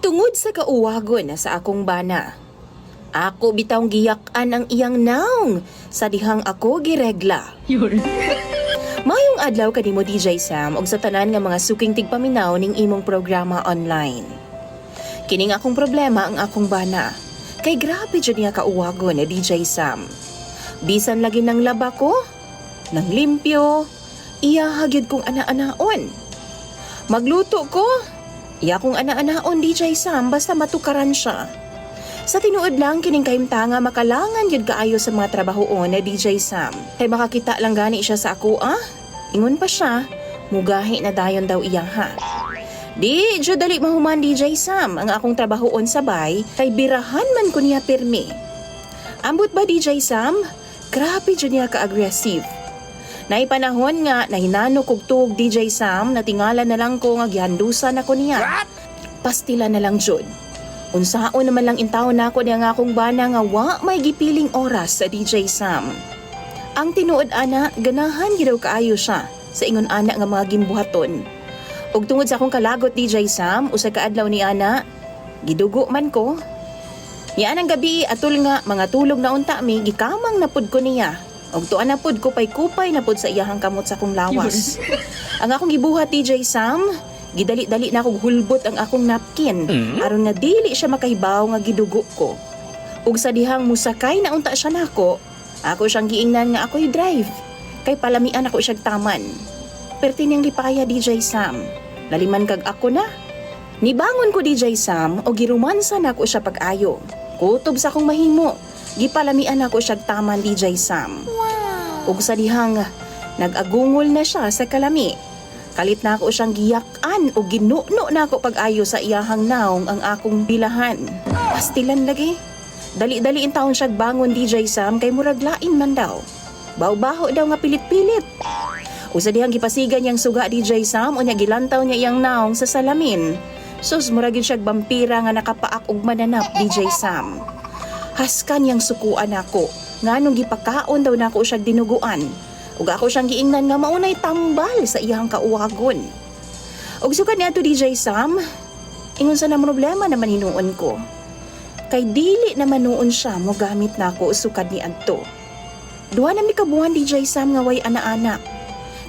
Tungod sa kauwagon na sa akong bana, ako bitawng giyak-an ang iyang naong sa dihang ako giregla. Mayong adlaw kanimo DJ Sam og sa tanan nga mga suking tigpaminaw ning imong programa online. Kining akong problema ang akong bana. Kay grabe jud niya kauwagon na DJ Sam. Bisan lagi ng laba ko, nang limpyo, iya hagyud kong ana-anaon. Magluto ko, iya kong ana-anaon DJ Sam basta matukaran siya. Sa tinuod lang kining kahimtanga makalangan yun kaayo sa mga trabahoon na DJ Sam. Kay makakita lang gani siya sa ako Ingon pa siya, mugahi na dayon daw iya ha. Di, jud dali mahuman DJ Sam ang akong trabahoon sabay kay birahan man ko niya pirmi. Ambot ba DJ Sam? Grabe jud niya ka-aggressive. Naipanahon nga nahinano kog tuog DJ Sam na tingala na lang ko nga gihandusan ako niya. Pastila na lang jud. Unsaon naman lang intaw na ako niya nga akong bana nga wa may gipiling oras sa DJ Sam. Ang tinuod ana, ganahan gidaw kaayo siya sa ingon ana nga mga gimbuhaton. Ug tungod sa akong kalagot DJ Sam, usa ka adlaw ni ana, gidugo man ko. Niya anang gabi atul nga mga tulog na unta mi gikamang napud ko niya. Og tuan na pud kupay-kupay na pud sa iyahang kamot sa akong lawas. Ang akong gibuhat DJ Sam, gidali-dali na akong hulbot ang akong napkin aron nga dili siya makahibaw nga gidugo ko. Ug sa dihang musakay na unta siya nako, ako siyang giingnan nga ako'y drive. Kay palamian ako siyang taman. Perti niyang lipaya DJ Sam. Laliman kag ako na. Nibangon ko DJ Sam o girumansa na ako siya pag-ayo. Kutob sa akong mahimo. Gipalamian ako siyang taman DJ Sam. Ug sa dihang nag-agungol na siya sa kalami. Kalit na ako siyang giyak-an o ginuno na ako pag-ayo sa iyahang naong ang akong bilahan. Pastilan lagi. Dali-dali in taon siya bangon DJ Sam kay murag lain man daw. Baw-baho daw nga pilit-pilit. Usa dihang gipasigan niyang suga DJ Sam unya gilantaw niya iyang naong sa salamin. Sus murag gyud siya vampira nga nakapaak og mananap DJ Sam. Haskan niyang sukuan ako. Nganong gipakaon daw nako siya dinuguan. Ug ako siyang giingnan nga maunay tambal sa iyang kauwagon. Ug sukad niadto DJ Sam, ingon sa na problema naman hinuon ko. Kay dili naman noon siya mo gamit nako sukad ni adto. Duha na mi kabuhan DJ Sam nga way ana-anak.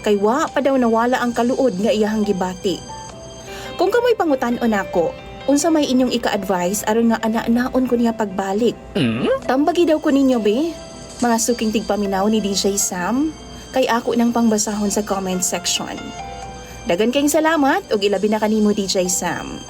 Kay wa pa daw nawala ang kaluod nga iyahang gibati. Kung kamoy pangutan-on ako, unsa may inyong ika-advise aron nga ana-anaon ko niya pagbalik? Tambagi daw ko ninyo be, mga suking tigpaminaw ni DJ Sam, kay ako nang pangbasahon sa comment section. Dagan kayong salamat ug ilabi na kanimo DJ Sam.